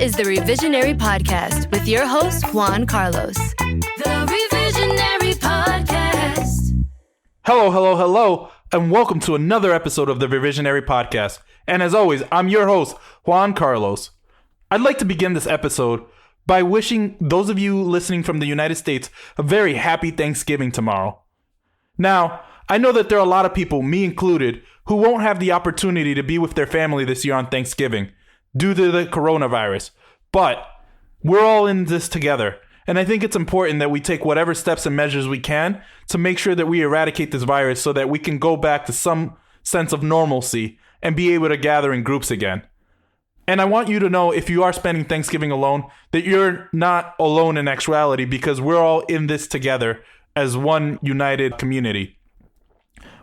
is the Revisionary Podcast with your host, Juan Carlos. The Revisionary Podcast. Hello, and welcome to another episode of the Revisionary Podcast. And as always, I'm your host, Juan Carlos. I'd like to begin this episode by wishing those of you listening from the United States a very happy Thanksgiving tomorrow. Now, I know that there are a lot of people, me included, who won't have the opportunity to be with their family this year on Thanksgiving due to the coronavirus, but we're all in this together, and I think it's important that we take whatever steps and measures we can to make sure that we eradicate this virus so that we can go back to some sense of normalcy and be able to gather in groups again. And I want you to know, if you are spending Thanksgiving alone, that you're not alone in actuality, because we're all in this together as one united community.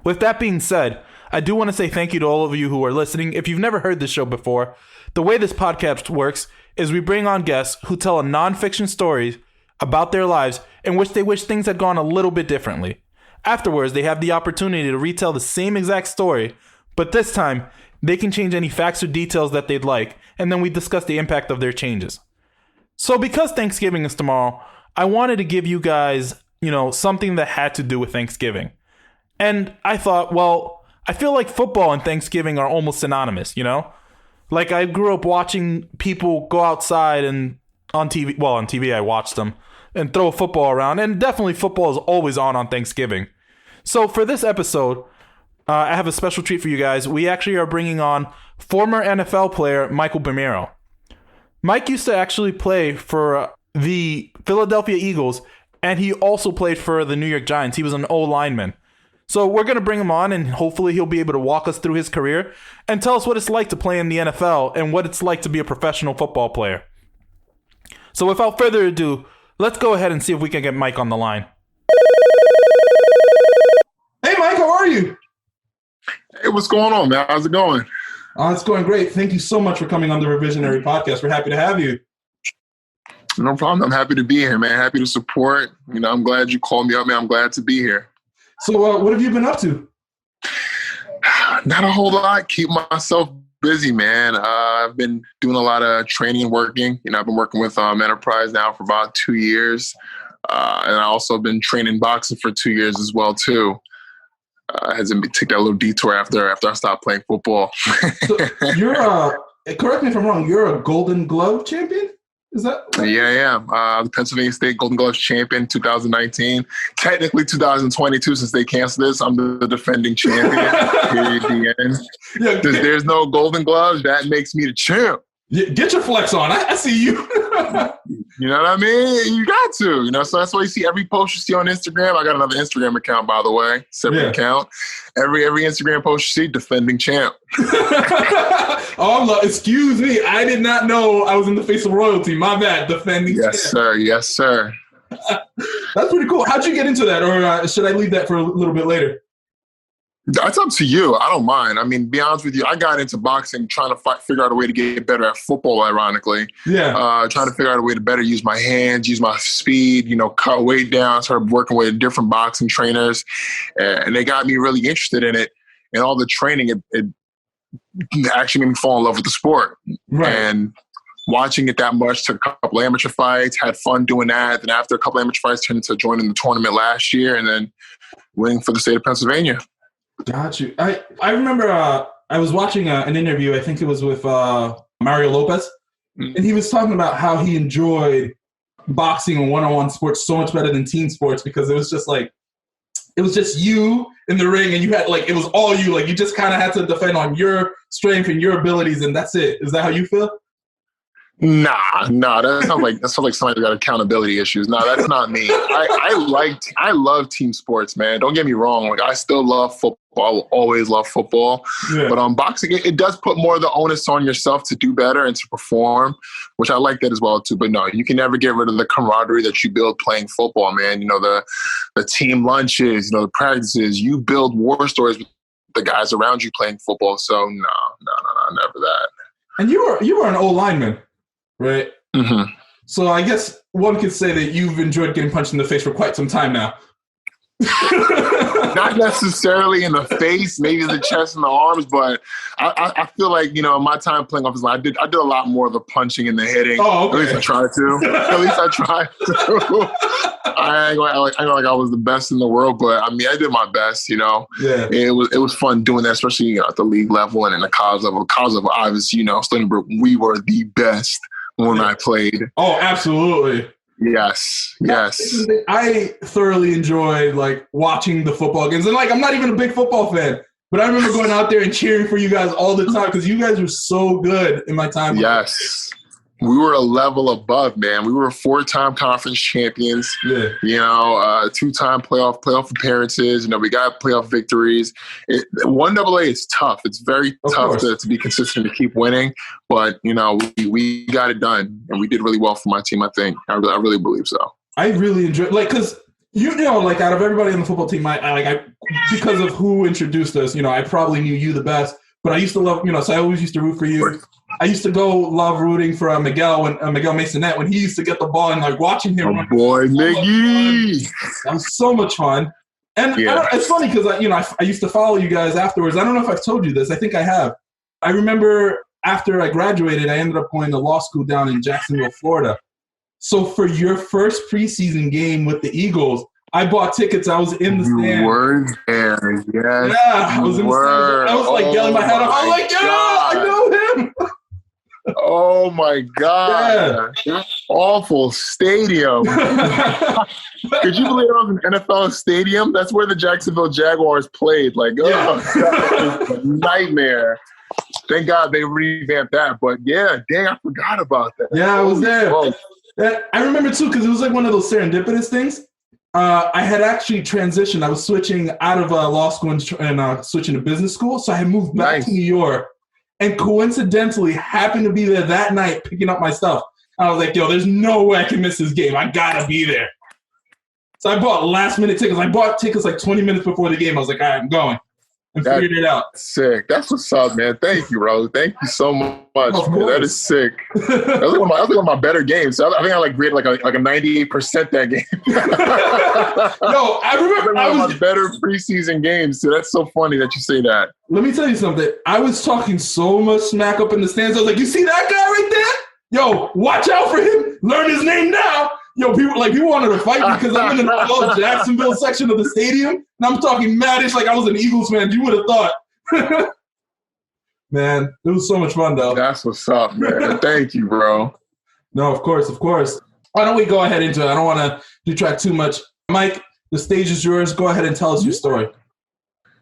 With that being said, I do want to say thank you to all of you who are listening. If you've never heard this show before, the way this podcast works is we bring on guests who tell a nonfiction story about their lives in which they wish things had gone a little bit differently. Afterwards, they have the opportunity to retell the same exact story, but this time, they can change any facts or details that they'd like, and then we discuss the impact of their changes. So because Thanksgiving is tomorrow, I wanted to give you guys, something that had to do with Thanksgiving. And I thought, well, I feel like football and Thanksgiving are almost synonymous, Like, I grew up watching people go outside and on TV I watched them, and throw a football around, and definitely football is always on Thanksgiving. So for this episode, I have a special treat for you guys. We actually are bringing on former NFL player Michael Bamiro. Mike used to actually play for the Philadelphia Eagles, and he also played for the New York Giants. He was an O-lineman. So we're going to bring him on, and hopefully he'll be able to walk us through his career and tell us what it's like to play in the NFL and what it's like to be a professional football player. So without further ado, let's go ahead and see if we can get Mike on the line. Hey, Mike, how are you? Hey, what's going on, man? How's it going? It's going great. Thank you so much for coming on the Revisionary Podcast. We're happy to have you. No problem. I'm happy to be here, man. Happy to support. I'm glad you called me up, man. I'm glad to be here. So what have you been up to? Not a whole lot. Keep myself busy, man. I've been doing a lot of training and working. I've been working with Enterprise now for about 2 years. And I also been training boxing for 2 years as well, too. Hasn't took that little detour after I stopped playing football. So you're correct me if I'm wrong, you're a Golden Glove champion? Is that right? Yeah. The Pennsylvania State Golden Gloves champion 2019. Technically 2022 since they canceled this. I'm the defending champion. Period. The end. Yeah, there's no Golden Gloves. That makes me the champ. Get your flex on. I see you. You know what I mean? You got to. So that's why you see every post you see on Instagram. I got another Instagram account, by the way. Separate account. Every Instagram post you see, defending champ. Excuse me. I did not know I was in the face of royalty. My bad. Defending champ. Yes, sir. That's pretty cool. How'd you get into that? Or should I leave that for a little bit later? That's up to you. I don't mind. To be honest with you, I got into boxing trying to figure out a way to get better at football, ironically. Yeah. Trying to figure out a way to better use my hands, use my speed, cut weight down, started working with different boxing trainers. And they got me really interested in it. And all the training, it actually made me fall in love with the sport. Right. And watching it that much, took a couple of amateur fights, had fun doing that. Then after a couple of amateur fights, turned into joining the tournament last year and then winning for the state of Pennsylvania. Got you. I remember I was watching an interview, I think it was with Mario Lopez, and he was talking about how he enjoyed boxing and one-on-one sports so much better than team sports because it was just you in the ring and you had it was all you. You just kind of had to defend on your strength and your abilities and that's it. Is that how you feel? Nah. That sounds like somebody got accountability issues. No, that's not me. I love team sports, man. Don't get me wrong. I still love football. I will always love football. Yeah. But boxing, it does put more of the onus on yourself to do better and to perform, which I like that as well too. But no, you can never get rid of the camaraderie that you build playing football, man. The team lunches, the practices. You build war stories with the guys around you playing football. So no, never that. And you were an O-lineman. Right? Mm-hmm. So I guess one could say that you've enjoyed getting punched in the face for quite some time now. Not necessarily in the face, maybe the chest and the arms, but I feel like, my time playing offensive line, I did a lot more of the punching and the hitting. Oh, okay. At least I tried to. At least I tried to. I ain't like I was the best in the world, but I mean, I did my best, Yeah. It was fun doing that, especially at the league level and in the college level. College level, obviously, Stony Brook, we were the best when I played. Oh, absolutely. Yes. I thoroughly enjoyed watching the football games, and I'm not even a big football fan, but I remember going out there and cheering for you guys all the time because you guys were so good in my time. Yes. We were a level above, man. We were 4-time conference champions. Yeah. 2-time playoff appearances. We got playoff victories. 1AA is tough. It's very tough to be consistent, to keep winning. But we got it done, and we did really well for my team. I think I really believe so. I really enjoyed because out of everybody on the football team, I because of who introduced us, I probably knew you the best. But I used to love, so I always used to root for you. I used to love rooting for Miguel Masonette when he used to get the ball and watching him. Oh boy, Miggy! That was so much fun. And it's funny because I used to follow you guys afterwards. I don't know if I've told you this. I think I have. I remember after I graduated, I ended up going to law school down in Jacksonville, Florida. So for your first preseason game with the Eagles, I bought tickets. I was in the stand. You were there, yes. Yeah, I was in the stand. I was yelling my head off. I was I know him. Oh my God. Yeah. Awful stadium. Could you believe it was an NFL stadium? That's where the Jacksonville Jaguars played. Nightmare. Thank God they revamped that. But yeah, dang, I forgot about that. Yeah, I was there. I remember too, because it was one of those serendipitous things. I had actually transitioned. I was switching out of law school and switching to business school. So I had moved back to New York and coincidentally happened to be there that night picking up my stuff. I was like, yo, there's no way I can miss this game. I got to be there. So I bought last-minute tickets. I bought tickets 20 minutes before the game. I was like, all right, I'm going. And figured it out. Sick. That's what's up, man. Thank you, bro. Thank you so much. Man. That is sick. That was one of my better games. I think I graded a 98% that game. No, I remember I was my better preseason games. So that's so funny that you say that. Let me tell you something. I was talking so much smack up in the stands. I was like, you see that guy right there? Yo, watch out for him. Learn his name now. Yo, people wanted to fight me because I'm in the old Jacksonville section of the stadium, and I'm talking maddish like I was an Eagles fan. You would have thought. Man, it was so much fun, though. That's what's up, man. Thank you, bro. No, of course. Why don't we go ahead into it? I don't want to detract too much. Mike, the stage is yours. Go ahead and tell us your story.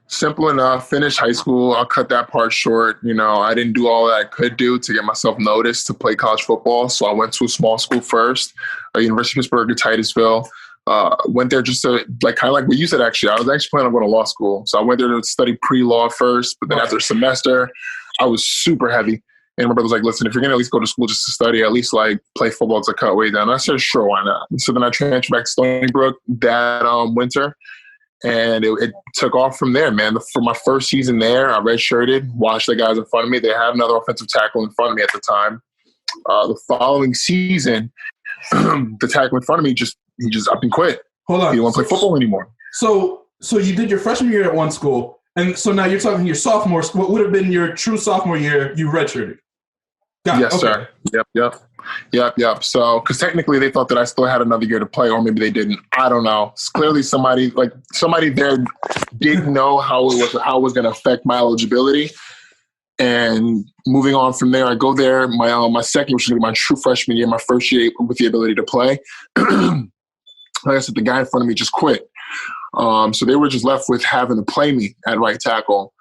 Simple enough. Finished high school. I'll cut that part short. I didn't do all that I could do to get myself noticed to play college football. So I went to a small school first, University of Pittsburgh in Titusville. Went there just to kind of like what you said, actually. I was actually planning on going to law school. So I went there to study pre-law first. But then after a semester, I was super heavy. And my brother was like, listen, if you're going to at least go to school just to study, at least play football to cut weight down. And I said, sure, why not? So then I transferred back to Stony Brook that winter. And it took off from there, man. For my first season there, I redshirted, watched the guys in front of me. They had another offensive tackle in front of me at the time. The following season, the tackle in front of me he just up and quit. Hold on. He didn't want to play football anymore. So you did your freshman year at one school, and so now you're talking your sophomore. What would have been your true sophomore year? You redshirted. Yes, sir. Yep. So, because technically they thought that I still had another year to play, or maybe they didn't. I don't know. Clearly, somebody there didn't know how it was going to affect my eligibility. And moving on from there, I go there. My second, which is my true freshman year, my first year with the ability to play. Like I said, the guy in front of me just quit. So they were just left with having to play me at right tackle.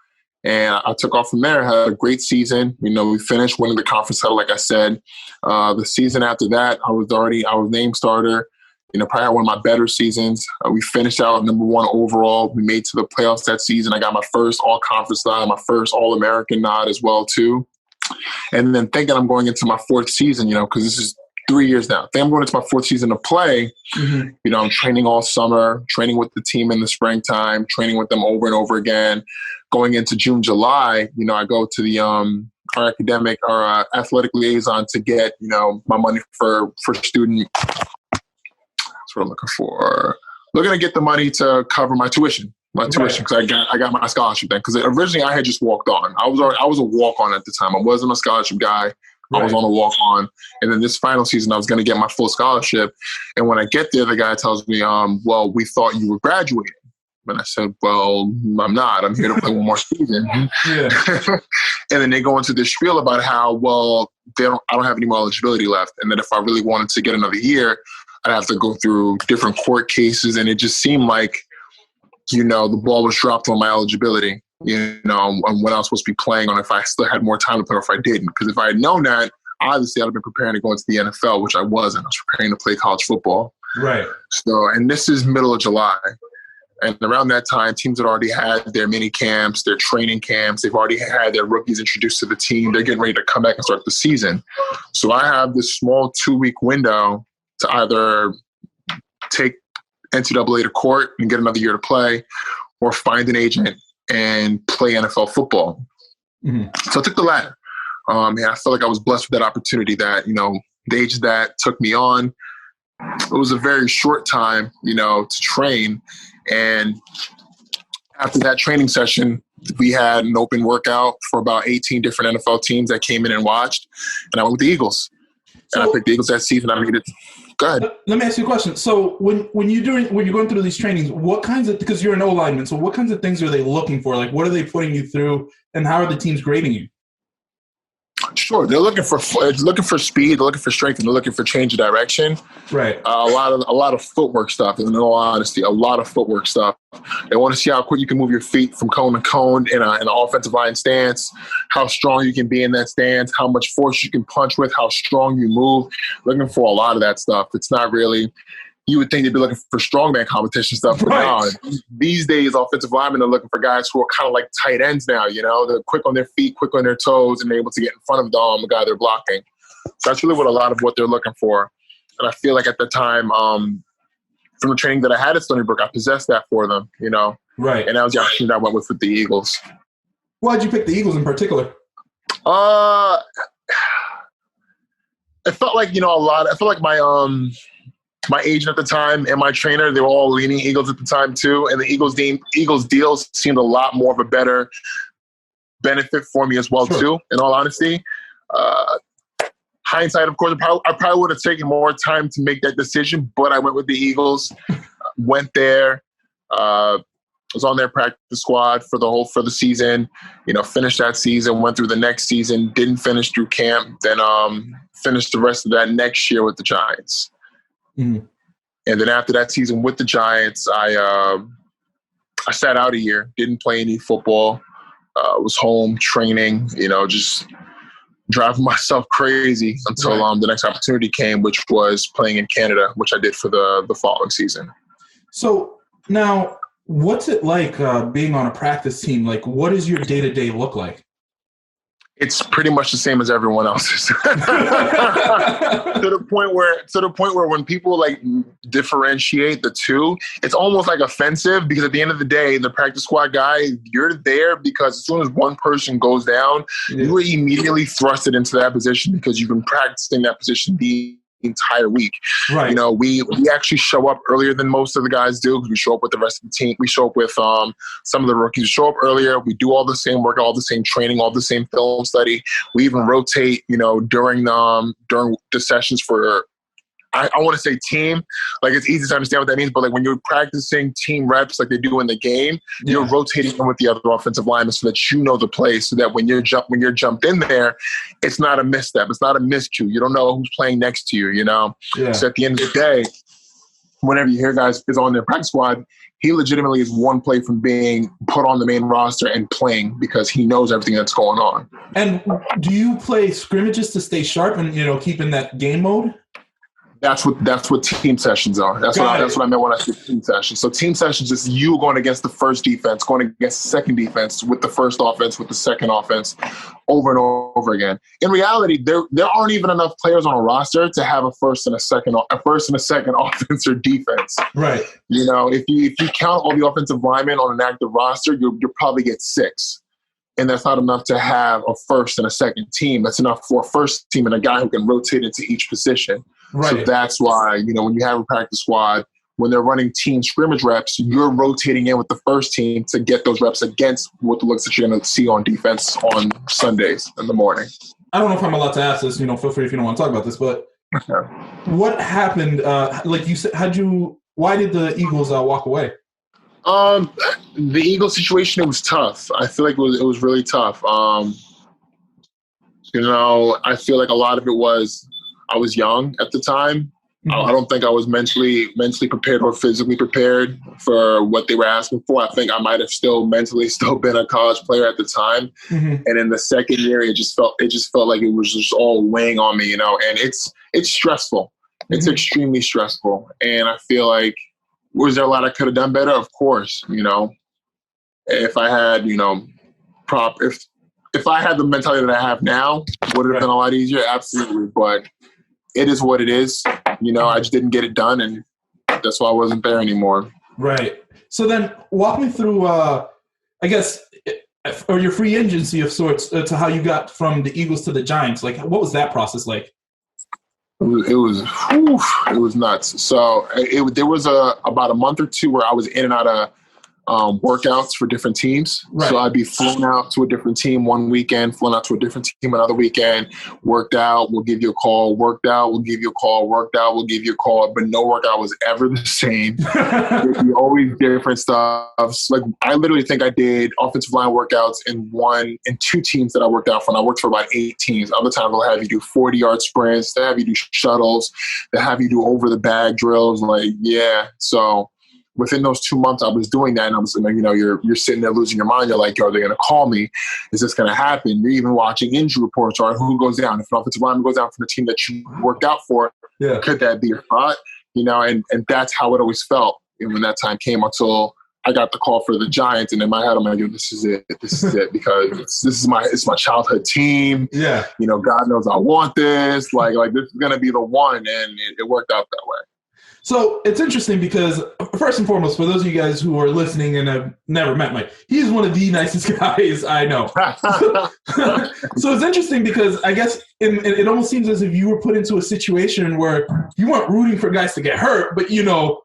And I took off from there, had a great season. We finished winning the conference title, like I said. The season after that, I was named starter. Probably had one of my better seasons. We finished out number 1 overall. We made to the playoffs that season. I got my first all-conference nod, my first All-American nod as well, too. And then thinking I'm going into my 4th season, because this is 3 years now. I think I'm going into my 4th season to play. Mm-hmm. I'm training all summer, training with the team in the springtime, training with them over and over again. Going into June, July, I go to the our athletic liaison to get, my money for student. That's what I'm looking for. looking to get the money to cover my tuition. Because I got my scholarship then. Because originally I had just walked on. I was a walk on at the time. I wasn't a scholarship guy. I was on a walk on, and then this final season I was going to get my full scholarship. And when I get there, the guy tells me, "Well, we thought you were graduating." And I said, "Well, I'm not. I'm here to play one more season." Yeah. And then they go into this spiel about how, I don't have any more eligibility left, and that if I really wanted to get another year, I'd have to go through different court cases, and it just seemed like, the ball was dropped on my eligibility, on when I was supposed to be playing, on if I still had more time to play or if I didn't. Because if I had known that, obviously I'd have been preparing to go into the NFL, which I wasn't. I was preparing to play college football. Right. So, and this is middle of July. And around that time, teams had already had their mini camps, their training camps. They've already had their rookies introduced to the team. They're getting ready to come back and start the season. So I have this small 2-week window to either take NCAA to court and get another year to play, or find an agent and play NFL football. Mm-hmm. So I took the latter. And I felt like I was blessed with that opportunity that, the agent that took me on, it was a very short time, to train. And after that training session, we had an open workout for about 18 different NFL teams that came in and watched. And I went with the Eagles. And I picked the Eagles that season. I made it. Go ahead. Let me ask you a question. So when you're going through these trainings, what kinds of, because you're an O-lineman, so what kinds of things are they looking for? Like, what are they putting you through, and how are the teams grading you? Sure, they're looking for speed, they're looking for strength, and they're looking for change of direction. Right. A lot of footwork stuff. In all honesty, a lot of footwork stuff. They want to see how quick you can move your feet from cone to cone in an offensive line stance, how strong you can be in that stance, how much force you can punch with, how strong you move. Looking for a lot of that stuff. It's not really. You would think they'd be looking for strongman competition stuff, but no. These days, offensive linemen are looking for guys who are kind of like tight ends now. They're quick on their feet, quick on their toes, and they're able to get in front of the guy they're blocking. So that's really what a lot of what they're looking for. And I feel like at the time, from the training that I had at Stony Brook, I possessed that for them. Right. And that was the opportunity I went with the Eagles. Why did you pick the Eagles in particular? It felt like I felt like my agent at the time and my trainer, they were all leaning Eagles at the time too. And the Eagles deals seemed a lot more of a better benefit for me as well too, in all honesty. Hindsight, of course, I probably would have taken more time to make that decision, but I went with the Eagles, went there, was on their practice squad for the season, finished that season, went through the next season, didn't finish through camp, then finished the rest of that next year with the Giants. Mm-hmm. And then after that season with the Giants, I sat out a year, didn't play any football, was home training, just driving myself crazy until the next opportunity came, which was playing in Canada, which I did for the following season. So now, what's it like being on a practice team? Like, what does your day-to-day look like? It's pretty much the same as everyone else's. to the point where when people like differentiate the two, it's almost like offensive, because at the end of the day, the practice squad guy, you're there because as soon as one person goes down, you are immediately thrusted into that position because you've been practicing that position the entire week. Right. We actually show up earlier than most of the guys do, because we show up with the rest of the team. We show up with some of the rookies. We show up earlier. We do all the same work, all the same training, all the same film study. We even rotate, during the sessions for, I want to say team. Like, it's easy to understand what that means, but like when you're practicing team reps like they do in the game, you're rotating in with the other offensive linemen so that the play, so that when you're jumped in there, it's not a misstep, it's not a miscue. You don't know who's playing next to you. So at the end of the day, whenever you hear guys is on their practice squad, he legitimately is one play from being put on the main roster and playing because he knows everything that's going on. And do you play scrimmages to stay sharp and keep in that game mode? That's what team sessions are. That's what I meant when I said team sessions. So team sessions is you going against the first defense, going against the second defense, with the first offense, with the second offense, over and over again. In reality, there aren't even enough players on a roster to have a first and a second offense or defense. Right. If you count all the offensive linemen on an active roster, you'll probably get 6. And that's not enough to have a first and a second team. That's enough for a first team and a guy who can rotate into each position. Right. So that's why, when you have a practice squad, when they're running team scrimmage reps, you're rotating in with the first team to get those reps against what the looks that you're going to see on defense on Sundays in the morning. I don't know if I'm allowed to ask this. Feel free if you don't want to talk about this. But what happened? Like you said, why did the Eagles walk away? The Eagles situation, it was tough. I feel like it was really tough. I feel like a lot of it was I was young at the time. Mm-hmm. I don't think I was mentally prepared or physically prepared for what they were asking for. I think I might have mentally been a college player at the time. Mm-hmm. And in the second year, it just felt like it was just all weighing on me, and it's stressful. It's mm-hmm. extremely stressful. And I feel like, was there a lot I could have done better? Of course, if I had, if I had the mentality that I have now, would it have been a lot easier? Absolutely. But it is what it is. I just didn't get it done, and that's why I wasn't there anymore. Right. So then walk me through, I guess, or your free agency of sorts to how you got from the Eagles to the Giants. Like, what was that process like? It was nuts. So there was about a month or two where I was in and out of workouts for different teams. Right. So I'd be flown out to a different team one weekend, flown out to a different team another weekend, worked out, we'll give you a call, worked out, we'll give you a call, worked out, we'll give you a call. But no workout was ever the same. There'd be always different stuff. Like, I literally think I did offensive line workouts in two teams that I worked out for, and I worked for about 8 teams. Other times they'll have you do 40-yard sprints, they'll have you do shuttles, they'll have you do over-the-bag drills. So within those 2 months I was doing that, and I was, you're sitting there losing your mind. You're like, are they going to call me? Is this going to happen? You're even watching injury reports or who goes down. If an offensive lineman goes down from the team that you worked out for, could that be your spot? And that's how it always felt. And when that time came, until I got the call for the Giants, and in my head I'm like, this is it. This is it, because it's my childhood team. Yeah. God knows I want this. Like this is going to be the one, and it worked out that way. So it's interesting because, first and foremost, for those of you guys who are listening and have never met Mike, he's one of the nicest guys I know. So it's interesting because I guess it almost seems as if you were put into a situation where you weren't rooting for guys to get hurt, but you were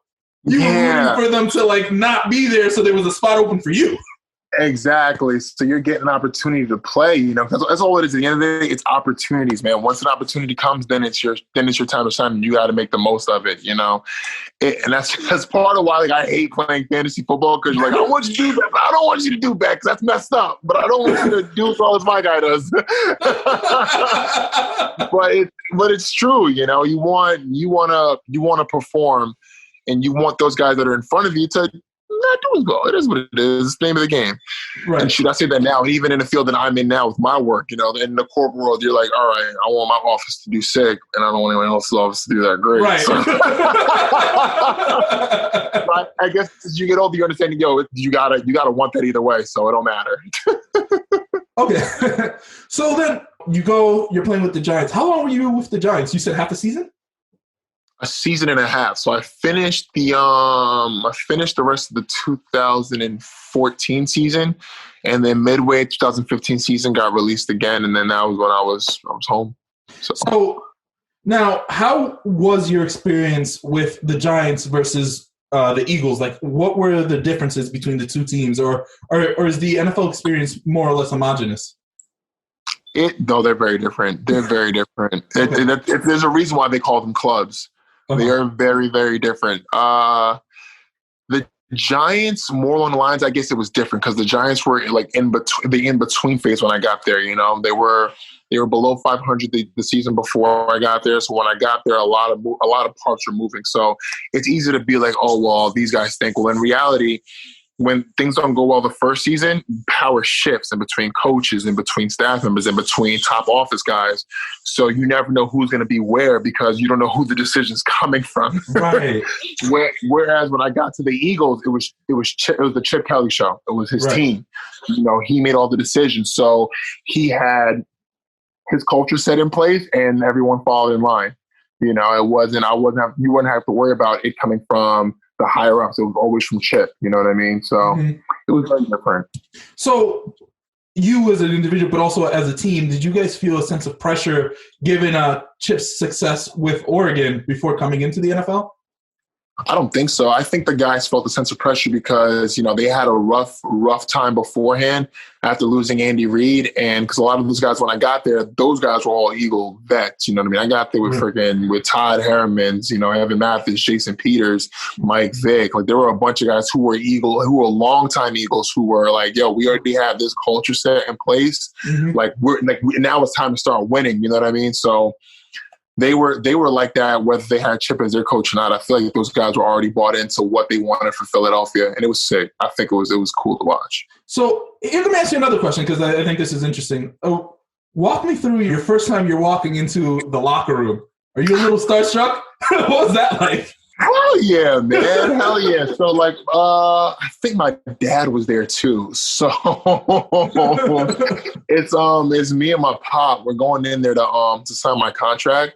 rooting for them to not be there, so there was a spot open for you. Exactly. So you're getting an opportunity to play, because that's all it is. At the end of the day, it's opportunities, man. Once an opportunity comes, then it's your time to shine, and you got to make the most of it, and that's part of why I hate playing fantasy football, because I want you to do that, but I don't want you to do that because that's messed up. But I don't want you to do as well as my guy does. but it's true, you want to perform, and you want those guys that are in front of you to not doing well. It is what it is. It's the name of the game. Right. And I say that now, even in the field that I'm in now with my work, in the corporate world, you're like, all right, I want my office to do sick, and I don't want anyone else's office to do that great. Right. So, I guess as you get older, you understand, you gotta want that either way, so it don't matter. Okay. So then you're playing with the Giants. How long were you with the Giants? You said half a season? A season and a half. So I finished the rest of the 2014 season, and then midway 2015 season got released again, and then that was when I was home. So now, how was your experience with the Giants versus the Eagles? Like, what were the differences between the two teams, or is the NFL experience more or less homogenous? No, they're very different. They're very different. There's a reason why they call them clubs. Uh-huh. They are very, very different. The Giants, more along the lines, I guess it was different because the Giants were in between phase when I got there. They were below 500 the season before I got there. So when I got there, a lot of parts were moving. So it's easy to be like, oh well, these guys think. Well, in reality, when things don't go well the first season, power shifts in between coaches, in between staff members, in between top office guys. So you never know who's going to be where because you don't know who the decision's coming from. Right. Whereas when I got to the Eagles, it was the Chip Kelly show. It was his team. He made all the decisions. So he had his culture set in place, and everyone followed in line. You wouldn't have to worry about it coming from the higher ups. It was always from Chip. You know what I mean? So It was very different. So you as an individual, but also as a team, did you guys feel a sense of pressure given Chip's success with Oregon before coming into the NFL? I don't think so. I think the guys felt a sense of pressure because, they had a rough time beforehand after losing Andy Reid. And because a lot of those guys, when I got there, those guys were all Eagle vets. You know what I mean? I got there with with Todd Hermans, Evan Mathis, Jason Peters, Mike Vick. Like, there were a bunch of guys who were longtime Eagles who were like, yo, we already have this culture set in place. Like, now it's time to start winning. You know what I mean? So they were like that, whether they had Chip as their coach or not. I feel like those guys were already bought into what they wanted for Philadelphia, and it was sick. I think it was cool to watch. So let me ask you another question, because I think this is interesting. Walk me through your first time you're walking into the locker room. Are you a little starstruck? What was that like? Hell yeah, man. Hell yeah. So, like, I think my dad was there too. So it's me and my pop. We're going in there to sign my contract.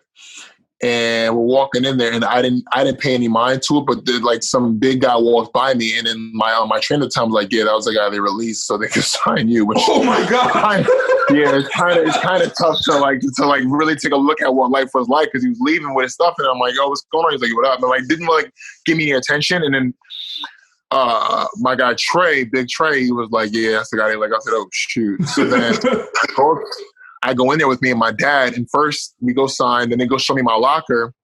And we're walking in there, and I didn't pay any mind to it, but like some big guy walked by me, and then my trainer at the time was like, "Yeah, that was the guy they released, so they could sign you." Which, oh my god! Yeah, it's kind of tough to really take a look at what life was like, because he was leaving with his stuff, and I'm like, "Yo, what's going on?" He's like, "What up?" And like didn't give me any attention, and then my guy Trey, Big Trey, he was like, "Yeah, that's the guy they like." I said, "Oh shoot!" So then I go in there with me and my dad, and first we go sign, then they go show me my locker.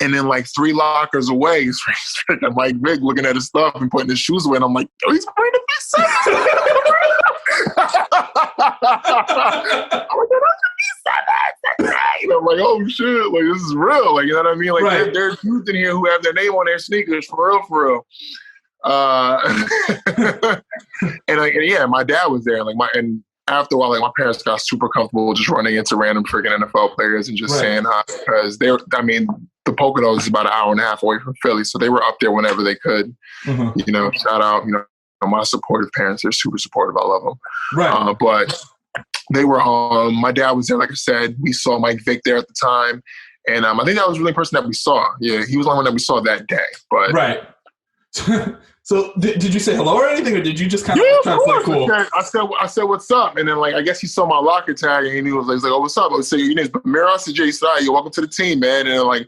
And then like 3 lockers away, he's Mike Vick looking at his stuff and putting his shoes away. And I'm like, oh, he's wearing the best I'm like, oh shit, like this is real. Like, you know what I mean? Like there's dudes in here who have their name on their sneakers for real. And my dad was there. And after a while, like my parents got super comfortable just running into random freaking NFL players and just saying hi, because the Poconos is about an hour and a half away from Philly, so they were up there whenever they could. Shout out, my supportive parents. They're super supportive. I love them. Right. But they were, my dad was there, like I said. We saw Mike Vick there at the time, and I think that was the only person that we saw. Yeah, he was the only one that we saw that day. But right. So did you say hello or anything, or did you just kind of try to play cool? I said, what's up? And then I guess he saw my locker tag, and he was like, oh, what's up? I said, your name's Bamiro. I said, Jay, you're welcome to the team, man. And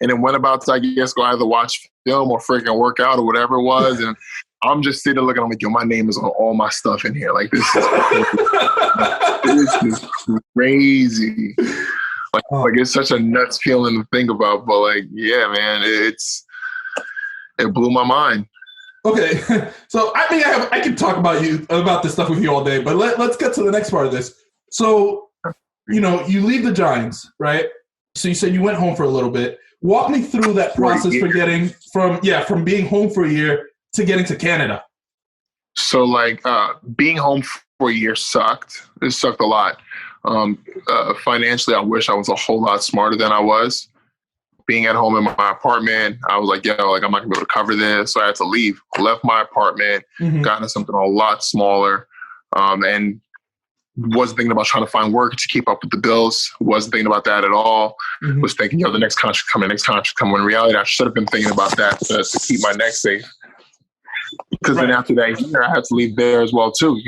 then went about to, I guess, go either watch film or freaking work out or whatever it was. And I'm just sitting there looking, I'm like, yo, my name is on all my stuff in here. Like, this is crazy. Like, it's such a nuts feeling to think about. But yeah, man, it blew my mind. Okay, so I can talk about this stuff with you all day, but let's get to the next part of this. So, you leave the Giants, right? So you said you went home for a little bit. Walk me through that process for getting from being home for a year to getting to Canada. So being home for a year sucked. It sucked a lot. Financially, I wish I was a whole lot smarter than I was. Being at home in my apartment, I was like, I'm not gonna be able to cover this. So I had to leave. Left my apartment, got into something a lot smaller, and wasn't thinking about trying to find work to keep up with the bills. Wasn't thinking about that at all. Was thinking, the next contract coming. When in reality, I should have been thinking about that to keep my neck safe. Because then after that year, I had to leave there as well too.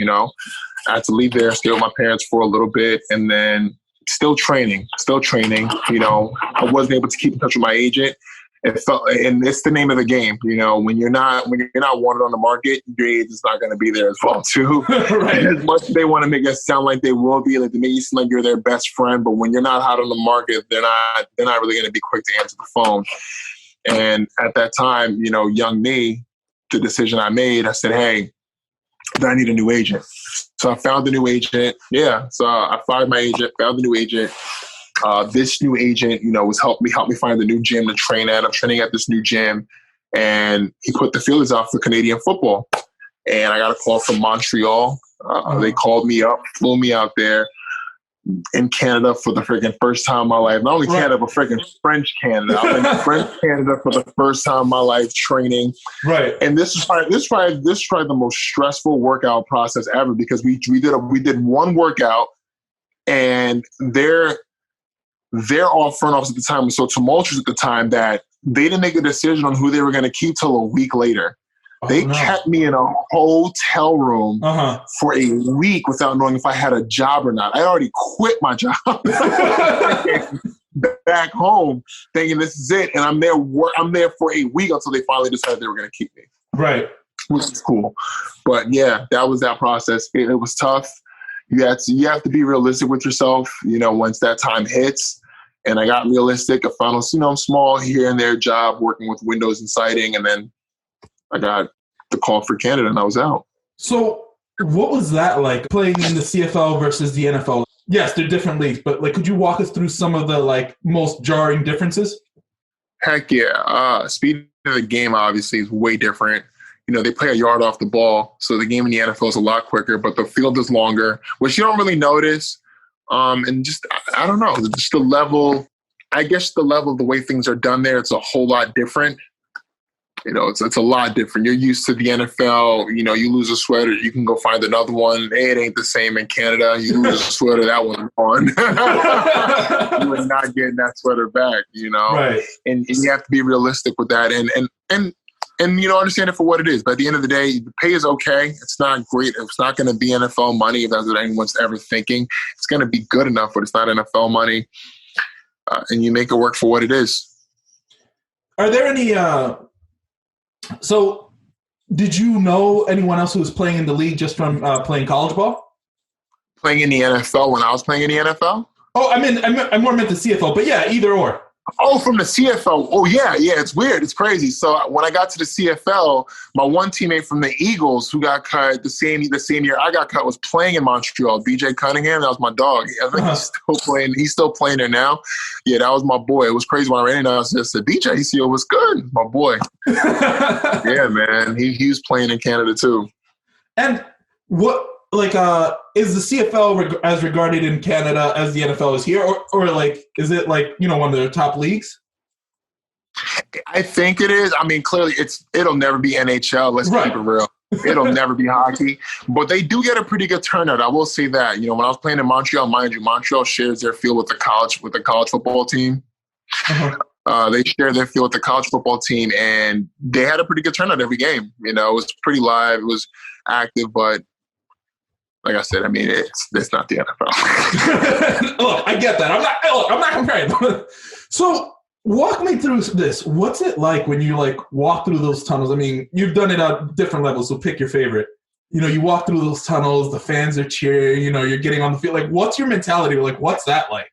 I had to leave there, stay with my parents for a little bit, and then still training. I wasn't able to keep in touch with my agent. It felt, and it's the name of the game. When you're not wanted on the market, your agent is not going to be there as well too. Right. As much as they want to make it sound like they will be, like they make you seem like you're their best friend, but when you're not hot on the market, they're not really going to be quick to answer the phone. And at that time, young me, the decision I made, I said, hey, I need a new agent. So I found a new agent. Yeah. So I fired my agent, found a new agent. This new agent, was helped me find a new gym to train at. I'm training at this new gym, and he put the feelers out for Canadian football. And I got a call from Montreal. They called me up, flew me out there in Canada for the freaking first time in my life. Not only Canada, but freaking French Canada. I was in French Canada for the first time in my life training. Right. And this is probably the most stressful workout process ever, because we did one workout, and their all front office at the time was so tumultuous at the time that they didn't make a decision on who they were going to keep till a week later. They kept me in a hotel room for a week without knowing if I had a job or not. I already quit my job. back home thinking this is it. And I'm there for a week until they finally decided they were going to keep me. Right. Which is cool. But yeah, that was that process. It was tough. You have to be realistic with yourself, once that time hits. And I got realistic. I found a small here and there job working with windows and siding. And then I got the call for Canada and I was out. So what was that like, playing in the CFL versus the NFL? Yes, they're different leagues, but could you walk us through some of the most jarring differences? Heck yeah. Speed of the game obviously is way different. They play a yard off the ball, so the game in the NFL is a lot quicker, but the field is longer, which you don't really notice. And just, I don't know, just the level, of the way things are done there, it's a whole lot different. It's a lot different. You're used to the NFL, you lose a sweater, you can go find another one. It ain't the same in Canada. You lose a sweater, that one's gone. You are not getting that sweater back, Right. And you have to be realistic with that. And understand it for what it is. But at the end of the day, the pay is okay. It's not great. It's not going to be NFL money, if that's what anyone's ever thinking. It's going to be good enough, but it's not NFL money. And you make it work for what it is. Are there any so did you know anyone else who was playing in the league just from playing college ball? Playing in the NFL when I was playing in the NFL? Oh, I more meant the CFL, but yeah, either or. Oh, from the CFL. Oh, yeah. It's weird. It's crazy. So when I got to the CFL, my one teammate from the Eagles who got cut the same year I got cut was playing in Montreal. BJ Cunningham, that was my dog. I think he's still playing. He's still playing there now. Yeah, that was my boy. It was crazy when I ran in. I just said, BJ, ECO was good. My boy. Yeah, man. He was playing in Canada too. And what, is the CFL as regarded in Canada as the NFL is here, or is it one of their top leagues? I think it is. I mean, clearly it'll never be NHL. Let's keep it real. It'll never be hockey, but they do get a pretty good turnout. I will say that. When I was playing in Montreal, mind you, Montreal shares their field with the college football team. Uh-huh. They share their field with the college football team, and they had a pretty good turnout every game. It was pretty live. It was active, but like I said, I mean, it's not the NFL. Look, I get that. I'm not comparing. So walk me through this. What's it like when you walk through those tunnels? I mean, you've done it at different levels, so pick your favorite. You walk through those tunnels, the fans are cheering, you're getting on the field. What's your mentality? What's that like?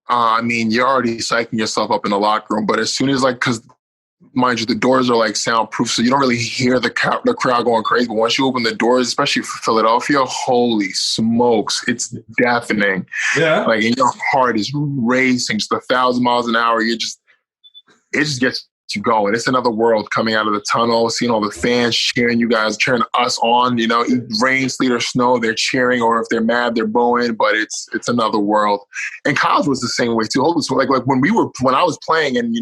I mean, you're already psyching yourself up in the locker room, but as soon as because mind you, the doors are soundproof, so you don't really hear the crowd going crazy. But once you open the doors, especially for Philadelphia, holy smokes, it's deafening. Yeah. And your heart is racing just 1,000 miles an hour. It just gets you going. It's another world coming out of the tunnel, seeing all the fans cheering you guys, cheering us on. Rain, sleet, or snow, they're cheering, or if they're mad, they're booing. But it's another world. And college was the same way too. So when I was playing, and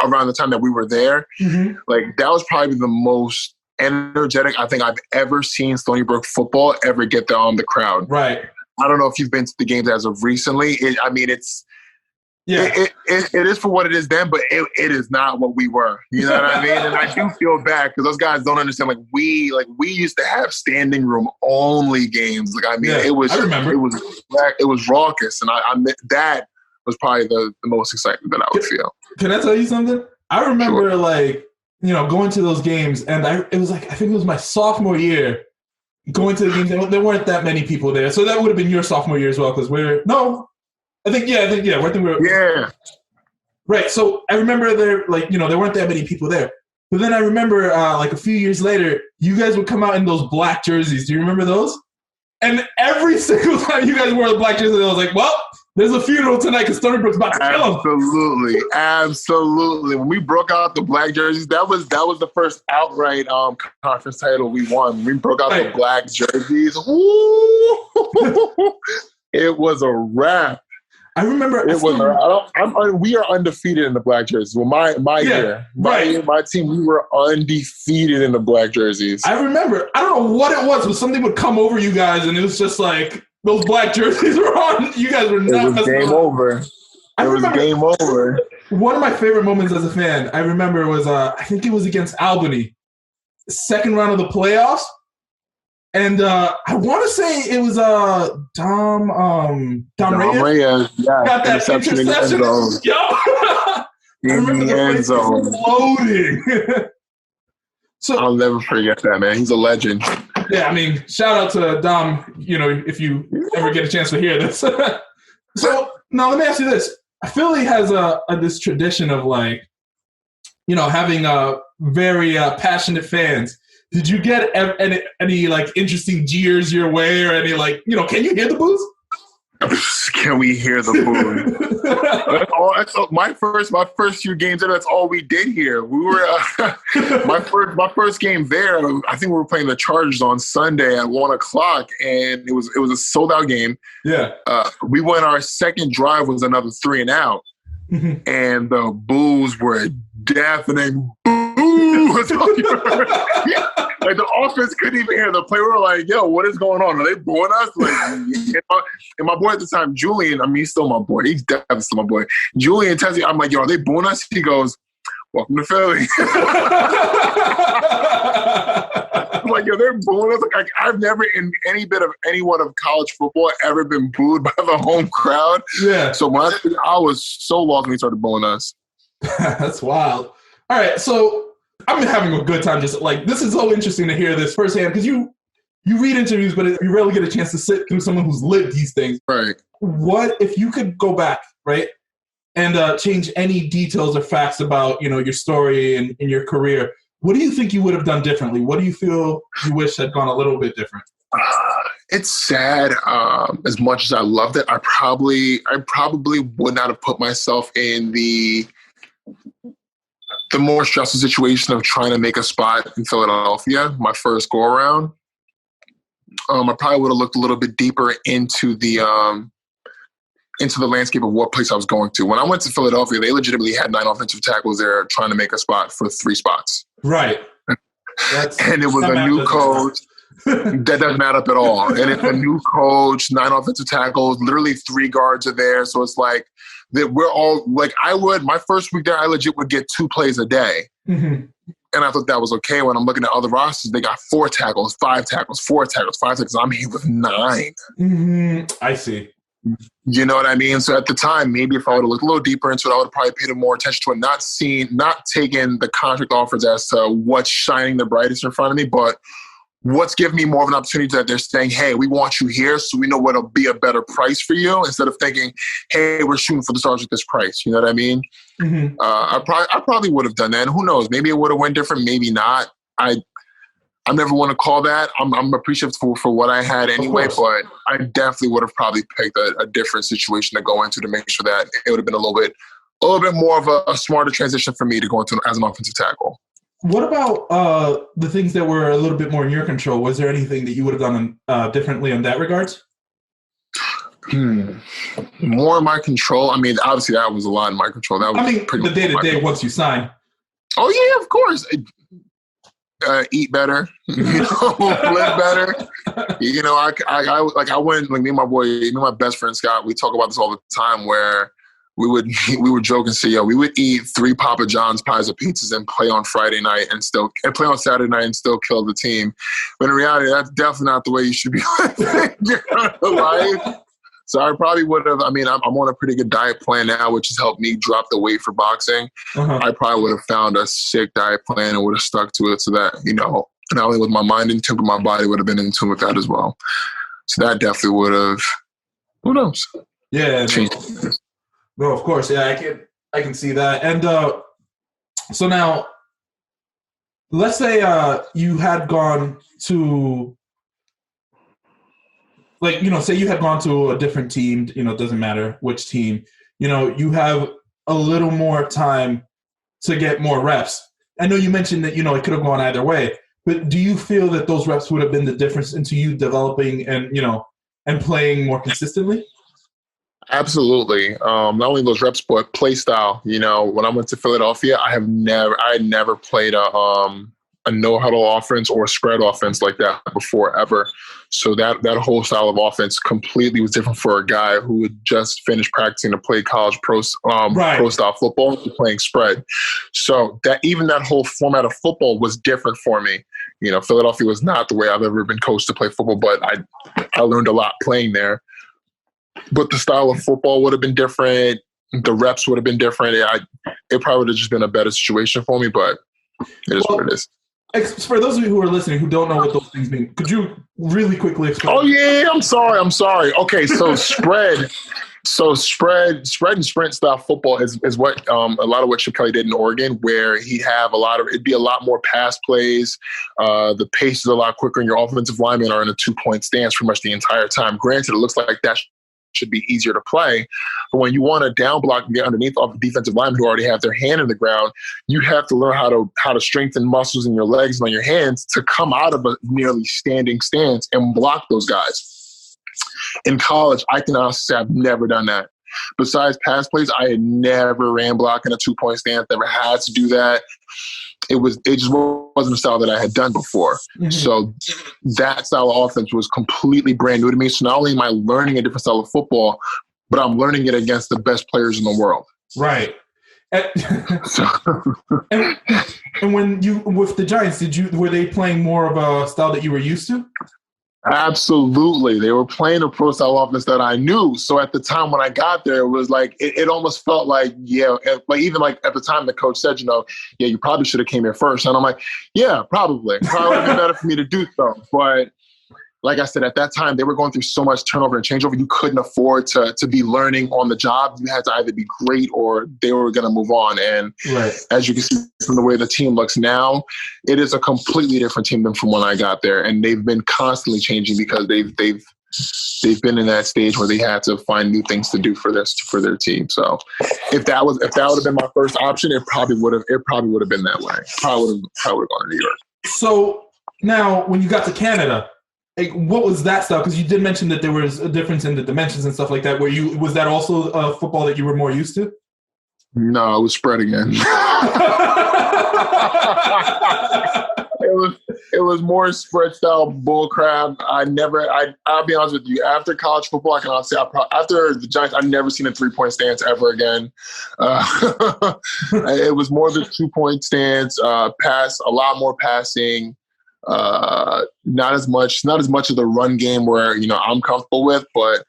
around the time that we were there, mm-hmm. That was probably the most energetic I think I've ever seen Stony Brook football ever get the crowd. Right. I don't know if you've been to the games as of recently. Yeah. It is for what it is then, but it is not what we were. You know what I mean? And I do feel bad because those guys don't understand. We used to have standing room only games. It was. I remember. It was raucous, and that was probably the most excitement that I would feel. Can I tell you something? I remember going to those games, and it was I think it was my sophomore year. Going to the games, there weren't that many people there, so that would have been your sophomore year as well. Because I think yeah. Right. So I remember there weren't that many people there. But then I remember a few years later, you guys would come out in those black jerseys. Do you remember those? And every single time you guys wore the black jerseys, I was well, there's a funeral tonight because Stony Brook's about to kill him. Absolutely. When we broke out the black jerseys, that was the first outright conference title we won. We broke out the black jerseys. It was a wrap. I remember we are undefeated in the black jerseys. Well, my year, my team, we were undefeated in the black jerseys. I remember. I don't know what it was, but something would come over you guys, and it was just those black jerseys were on. You guys were not. It was game over. It was game over. One of my favorite moments as a fan, I remember, was I think it was against Albany, second round of the playoffs. And I want to say it was Dom Reyes. Yeah, Got that interception. in the end zone. Yo, I remember the end zone. Exploding. So I'll never forget that, man. He's a legend. Yeah, I mean, shout out to Dom. If you ever get a chance to hear this. So now let me ask you this: Philly has this tradition of having very passionate fans. Did you get any interesting jeers your way, or any can you hear the boos? Can we hear the boos? That's all. My first few games there, that's all we did here. We were my first game there. I think we were playing the Chargers on Sunday at 1:00, and it was a sold out game. Yeah. We went. Our second drive was another 3 and out, and the boos were deafening. Like the offense couldn't even hear the play. We were like, "Yo, what is going on? Are they booing us?" And my boy at the time, Julian. I mean, he's still my boy. He's definitely still my boy. Julian tells me, I'm like, "Yo, are they booing us?" He goes, "Welcome to Philly." I'm like, "Yo, they're booing us." Like, I've never in any bit of anyone of college football ever been booed by the home crowd. Yeah. So when I was so lost when he started booing us. That's wild. All right, so I'm having a good time. Just this is so interesting to hear this firsthand because you read interviews, but you rarely get a chance to sit through someone who's lived these things. Right. What if you could go back, right, and change any details or facts about your story and in your career? What do you think you would have done differently? What do you feel you wish had gone a little bit different? It's sad. As much as I loved it, I probably would not have put myself in the more stressful situation of trying to make a spot in Philadelphia, my first go around. I probably would have looked a little bit deeper into the landscape of what place I was going to. When I went to Philadelphia, they legitimately had 9 offensive tackles there trying to make a spot for 3 spots. Right. And it was a new coach. That doesn't add up at all. And it's a new coach, 9 offensive tackles, literally 3 guards are there. So it's like that we're all my first week there, I legit would get 2 plays a day. Mm-hmm. And I thought that was okay. When I'm looking at other rosters, they got 4 tackles, 5 tackles, 4 tackles, 5 tackles. I'm here with 9. Mm-hmm. I see. You know what I mean? So at the time, maybe if I would have looked a little deeper into it, I would have probably paid more attention to it, not taking the contract offers as to what's shining the brightest in front of me, but what's giving me more of an opportunity that they're saying, "Hey, we want you here, so we know what'll be a better price for you," instead of thinking, "Hey, we're shooting for the stars at this price." You know what I mean? Mm-hmm. I probably would have done that. And who knows? Maybe it would have went different. Maybe not. I never want to call that. I'm appreciative for what I had anyway, but I definitely would have probably picked a different situation to go into to make sure that it would have been a little bit more of a smarter transition for me to go into as an offensive tackle. What about the things that were a little bit more in your control? Was there anything that you would have done differently in that regards? More in my control? I mean, obviously that was a lot in my control. That was the day-to-day once you sign. Oh, yeah, of course. Eat better, live better. I went, me and my best friend Scott, we talk about this all the time where we would joke and say, "Yo, we would eat 3 Papa John's pies of pizzas and play on Friday night and play on Saturday night and still kill the team." But in reality, that's definitely not the way you should be living your life. So I probably would have. I mean, I'm on a pretty good diet plan now, which has helped me drop the weight for boxing. Uh-huh. I probably would have found a sick diet plan and would have stuck to it, so that not only with my mind in tune, but my body would have been in tune with that as well. So that definitely would have. Who knows? Yeah. No, of course. Yeah, I can see that. And so now, let's say you had gone to, say you had gone to a different team, it doesn't matter which team, you have a little more time to get more reps. I know you mentioned that, it could have gone either way, but do you feel that those reps would have been the difference into you developing and playing more consistently? Absolutely. Not only those reps, but play style. When I went to Philadelphia, I had never played a a no-huddle offense or a spread offense like that before ever. So that whole style of offense completely was different for a guy who had just finished practicing to play college pro style football to playing spread. So that whole format of football was different for me. You know, Philadelphia was not the way I've ever been coached to play football, but I learned a lot playing there. But the style of football would have been different. The reps would have been different. It probably would have just been a better situation for me, but it is what it is. For those of you who are listening who don't know what those things mean, could you really quickly explain? Oh yeah, I'm sorry. Okay, so spread and sprint style football is what a lot of what Chip Kelly did in Oregon, where he'd have it'd be a lot more pass plays. The pace is a lot quicker, and your offensive linemen are in a 2-point stance pretty much the entire time. Granted, it looks like that should be easier to play. But when you want to down block and get underneath off the defensive linemen who already have their hand in the ground, you have to learn how to strengthen muscles in your legs and on your hands to come out of a nearly standing stance and block those guys. In college, I can honestly say I've never done that. Besides pass plays, I had never ran block in a 2-point stance, never had to do that. It just wasn't a style that I had done before. Mm-hmm. So that style of offense was completely brand new to me. So not only am I learning a different style of football, but I'm learning it against the best players in the world. Right. And when you with the Giants, were they playing more of a style that you were used to? Absolutely. They were playing a pro style offense that I knew. So at the time when I got there, it was like, it almost felt like, like even like at the time the coach said, you probably should have came here first. And I'm like, yeah, probably. Probably would have been better for me to do so. But like I said, at that time, they were going through so much turnover and changeover. You couldn't afford to be learning on the job. You had to either be great or they were going to move on. And as you can see from the way the team looks now, it is a completely different team than from when I got there. And they've been constantly changing because they've been in that stage where they had to find new things to do for their team. So if that would have been my first option, it probably would have been that way. Probably would have gone to New York. So now when you got to Canada, what was that style? Because you did mention that there was a difference in the dimensions and stuff like that. Was that also football that you were more used to? No, it was spread again. It was more spread style bullcrap. I'll be honest with you. After college football, I can honestly say after the Giants, I've never seen a 3-point stance ever again. It was more of a 2-point stance. Pass, a lot more passing. Not as much of the run game where I'm comfortable with, but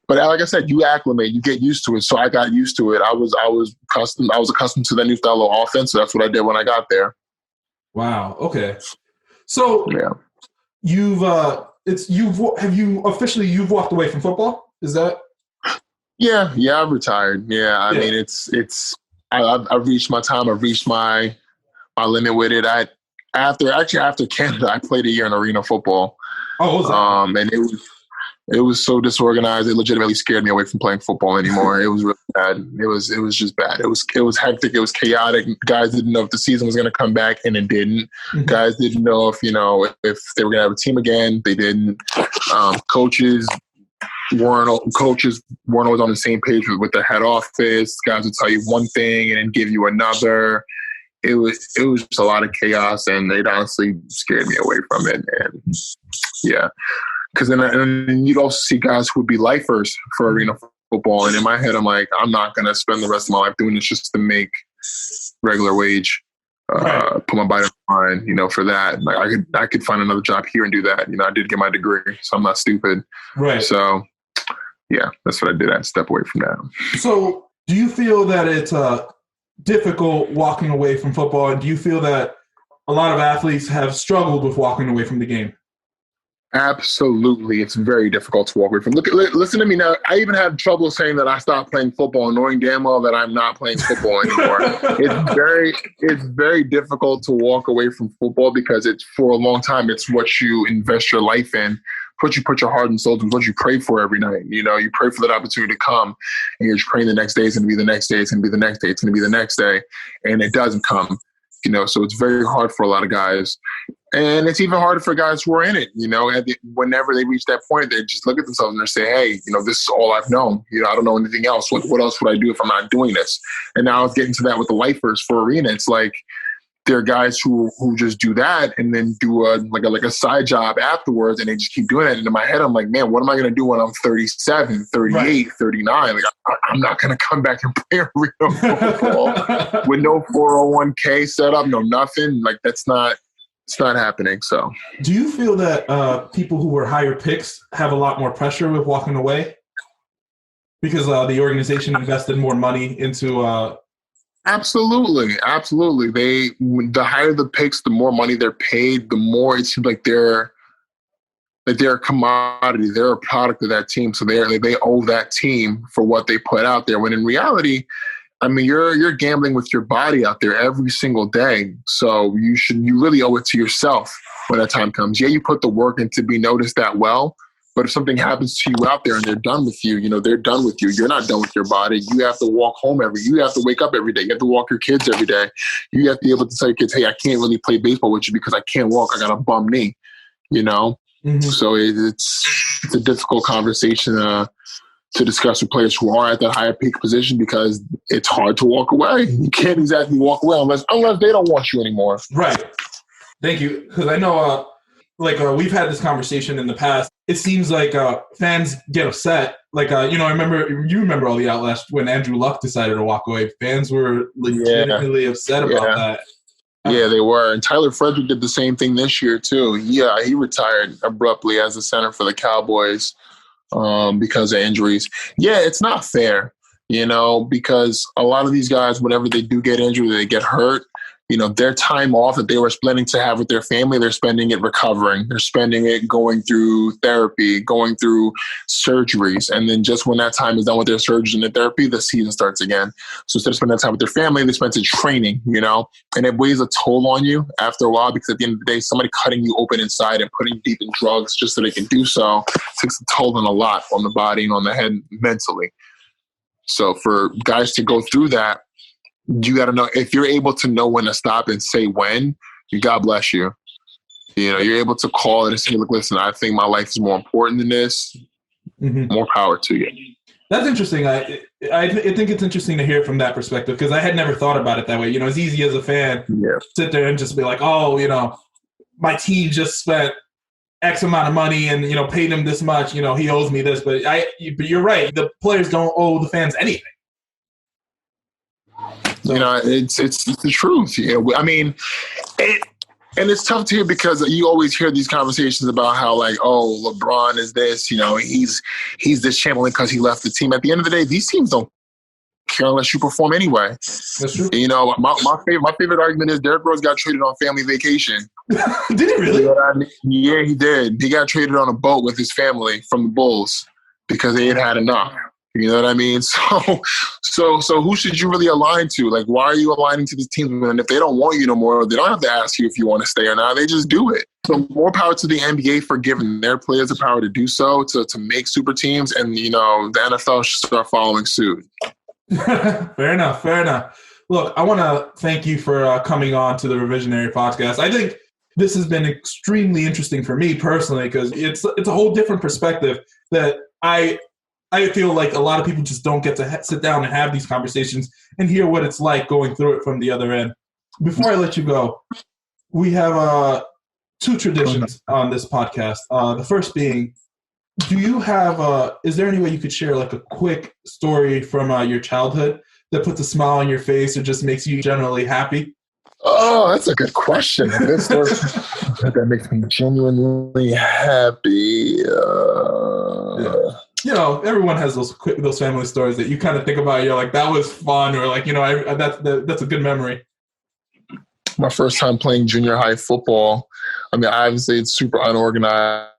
like I said, you acclimate, you get used to it. So I got used to it. I was accustomed to that new style of offense. So that's what I did when I got there. Wow. Okay. So yeah, you've walked away from football? Is that? Yeah, I've retired. Yeah, I mean I've reached my time. I've reached my limit with it. After Canada, I played a year in arena football. Oh, what was that? And it was so disorganized. It legitimately scared me away from playing football anymore. It was really bad. It was just bad. It was hectic. It was chaotic. Guys didn't know if the season was going to come back, and it didn't. Mm-hmm. Guys didn't know if they were going to have a team again. They didn't. Coaches weren't always on the same page with the head office. Guys would tell you one thing and then give you another. It was just a lot of chaos, and it honestly scared me away from it. And yeah, because then you'd also see guys who would be lifers for arena football, and in my head, I'm like, I'm not going to spend the rest of my life doing this just to make regular wage, put my body on the line, for that. Like I could find another job here and do that. I did get my degree, so I'm not stupid. Right. So yeah, that's what I did. I had to step away from that. So do you feel that it's difficult walking away from football? And do you feel that a lot of athletes have struggled with walking away from the game? Absolutely. It's very difficult to walk away from. Listen to me now. I even have trouble saying that I stopped playing football, knowing damn well that I'm not playing football anymore. It's very difficult to walk away from football because it's, for a long time, it's what you invest your life in. What you put your heart and soul to, what you pray for every night. You pray for that opportunity to come, and you're praying the next day is going to be the next day, it's going to be the next day, it's going to be the next day, and it doesn't come. So it's very hard for a lot of guys, and it's even harder for guys who are in it. Whenever they reach that point, they just look at themselves and they say, "Hey, this is all I've known. I don't know anything else. What else would I do if I'm not doing this?" And now I was getting to that with the lifers for arena. It's like, there are guys who just do that and then do a side job afterwards, and they just keep doing it. And in my head, I'm like, man, what am I going to do when I'm 37, 38, 39? Like, I'm not going to come back and play real football with no 401k set up, no nothing. Like, it's not happening. So, do you feel that people who were higher picks have a lot more pressure with walking away because the organization invested more money into? Absolutely. The higher the picks, the more money they're paid, the more it seems like they're a commodity. They're a product of that team, so they owe that team for what they put out there. When in reality, I mean, you're gambling with your body out there every single day. So you really owe it to yourself when that time comes. Yeah, you put the work in to be noticed that well. But if something happens to you out there and they're done with you, they're done with you. You're not done with your body. You have to walk home you have to wake up every day. You have to walk your kids every day. You have to be able to tell your kids, hey, I can't really play baseball with you because I can't walk. I got a bum knee, Mm-hmm. So it's a difficult conversation to discuss with players who are at that higher peak position because it's hard to walk away. You can't exactly walk away unless they don't want you anymore. Right. Thank you. Because I know we've had this conversation in the past. It seems like fans get upset. Like, you remember all the outlash when Andrew Luck decided to walk away. Fans were legitimately upset about that. Yeah, they were. And Tyler Frederick did the same thing this year, too. Yeah, he retired abruptly as a center for the Cowboys because of injuries. Yeah, it's not fair, because a lot of these guys, whenever they do get injured, they get hurt. Their time off that they were planning to have with their family, they're spending it recovering. They're spending it going through therapy, going through surgeries. And then just when that time is done with their surgery and their therapy, the season starts again. So instead of spending that time with their family, they spend it training, and it weighs a toll on you after a while because at the end of the day, somebody cutting you open inside and putting you deep in drugs just so they can do so takes a toll on a lot on the body and on the head mentally. So for guys to go through that, you got to know if you're able to know when to stop and say when. God bless you. You're able to call it and say, "Look, listen, I think my life is more important than this." Mm-hmm. More power to you. That's interesting. I think it's interesting to hear from that perspective because I had never thought about it that way. It's easy as a fan sit there and just be like, "Oh, my team just spent X amount of money and paid him this much. He owes me this." But you're right. The players don't owe the fans anything. So, it's the truth. I mean, and it's tough to hear because you always hear these conversations about how LeBron is this, he's this champion because he left the team. At the end of the day, these teams don't care unless you perform anyway. That's true. My favorite argument is Derrick Rose got traded on family vacation. Did he really? Yeah, he did. He got traded on a boat with his family from the Bulls because they had enough. You know what I mean? So who should you really align to? Like, why are you aligning to these teams? And if they don't want you no more, they don't have to ask you if you want to stay or not. They just do it. So more power to the NBA for giving their players the power to do so, to make super teams. And, the NFL should start following suit. Fair enough. Look, I want to thank you for coming on to the Revisionary Podcast. I think this has been extremely interesting for me personally because it's a whole different perspective that I feel like a lot of people just don't get to sit down and have these conversations and hear what it's like going through it from the other end. Before I let you go, we have two traditions on this podcast. The first being, do you have is there any way you could share like a quick story from your childhood that puts a smile on your face or just makes you generally happy? Oh, that's a good question. This story that makes me genuinely happy. Everyone has those family stories that you kind of think about. You're like, that was fun, or like, that's a good memory. My first time playing junior high football. I mean, obviously it's super unorganized,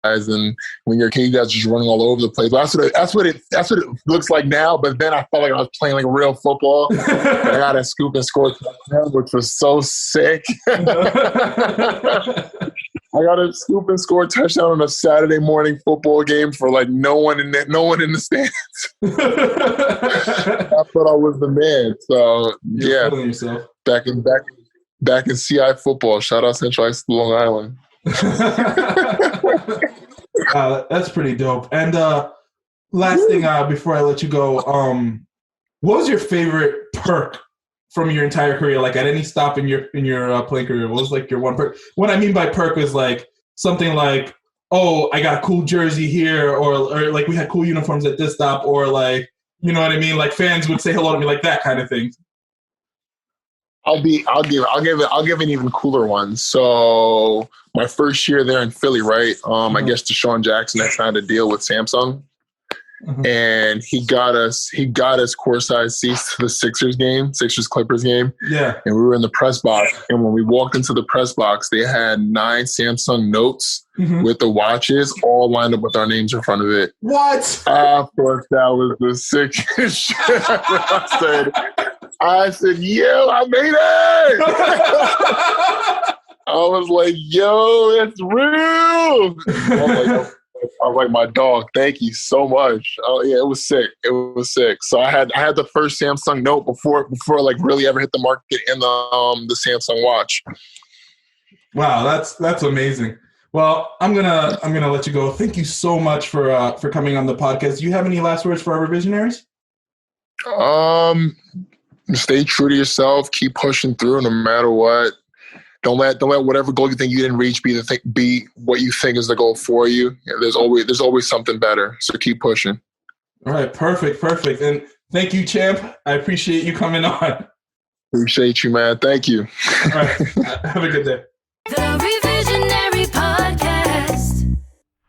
and when you're a kid, you guys are just running all over the place. But that's what it looks like now. But then I felt like I was playing like real football. And I got a scoop and score touchdown, which was so sick. I got a scoop and score touchdown on a Saturday morning football game for like no one in the stands. I thought I was the man. So yeah, back in CI football. Shout out Central High School, Long Island. That's pretty dope. And last thing before I let you go, what was your favorite Perk from your entire career, like at any stop in your playing career? What was like your one perk? What I mean by perk is like something like, oh, I got a cool jersey here, or like we had cool uniforms at this stop, or like, you know what I mean? Like fans would say hello to me, like that kind of thing. I'll give an even cooler one. So my first year there in Philly, right? I guess Deshaun Jackson had signed a deal with Samsung. And he got us courtside seats to the Sixers Clippers game. Yeah. And we were in the press box. And when we walked into the press box, they had 9 Samsung Notes with the watches all lined up with our names in front of it. What? I thought that was the sickest shit I said, yo, I made it! I was like, yo, it's real! I was like, my dog, thank you so much. Oh yeah, it was sick. It was sick. So I had the first Samsung Note before like really ever hit the market in the Samsung watch. Wow, that's amazing. Well, I'm gonna let you go. Thank you so much for coming on the podcast. Do you have any last words for our revisionaries? Stay true to yourself. Keep pushing through no matter what. Don't let whatever goal you think you didn't reach be what you think is the goal for you. There's always something better. So keep pushing. All right, perfect. And thank you, champ. I appreciate you coming on. Appreciate you, man. Thank you. All right, have a good day. The Revisionary Podcast.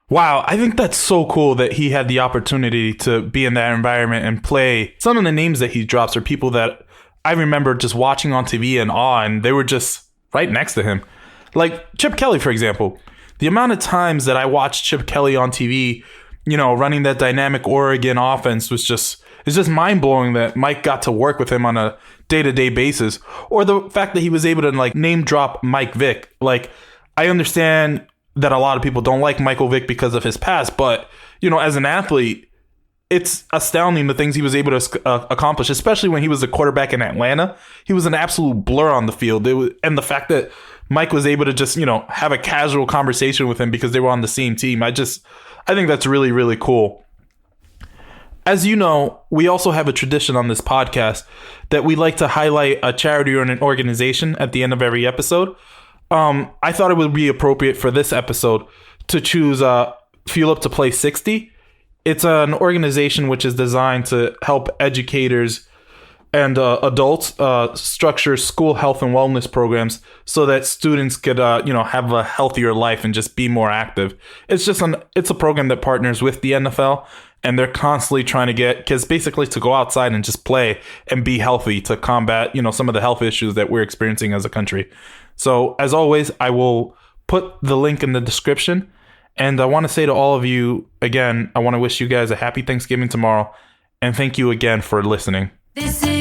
Wow, I think that's so cool that he had the opportunity to be in that environment and play. Some of the names that he drops are people that I remember just watching on TV in awe, and they were just right next to him. Like Chip Kelly, for example. The amount of times that I watched Chip Kelly on TV, running that dynamic Oregon offense it's just mind-blowing that Mike got to work with him on a day-to-day basis. Or the fact that he was able to like name drop Mike Vick. Like, I understand that a lot of people don't like Michael Vick because of his past, but as an athlete, it's astounding the things he was able to accomplish, especially when he was a quarterback in Atlanta. He was an absolute blur on the field. And the fact that Mike was able to just, have a casual conversation with him because they were on the same team. I think that's really, really cool. As you know, we also have a tradition on this podcast that we like to highlight a charity or an organization at the end of every episode. I thought it would be appropriate for this episode to choose Fuel Up to Play 60. It's an organization which is designed to help educators and adults structure school health and wellness programs so that students could have a healthier life and just be more active. It's a program that partners with the NFL, and they're constantly trying to get kids basically to go outside and just play and be healthy to combat some of the health issues that we're experiencing as a country. So as always, I will put the link in the description. And I want to say to all of you, again, I want to wish you guys a happy Thanksgiving tomorrow. And thank you again for listening. This is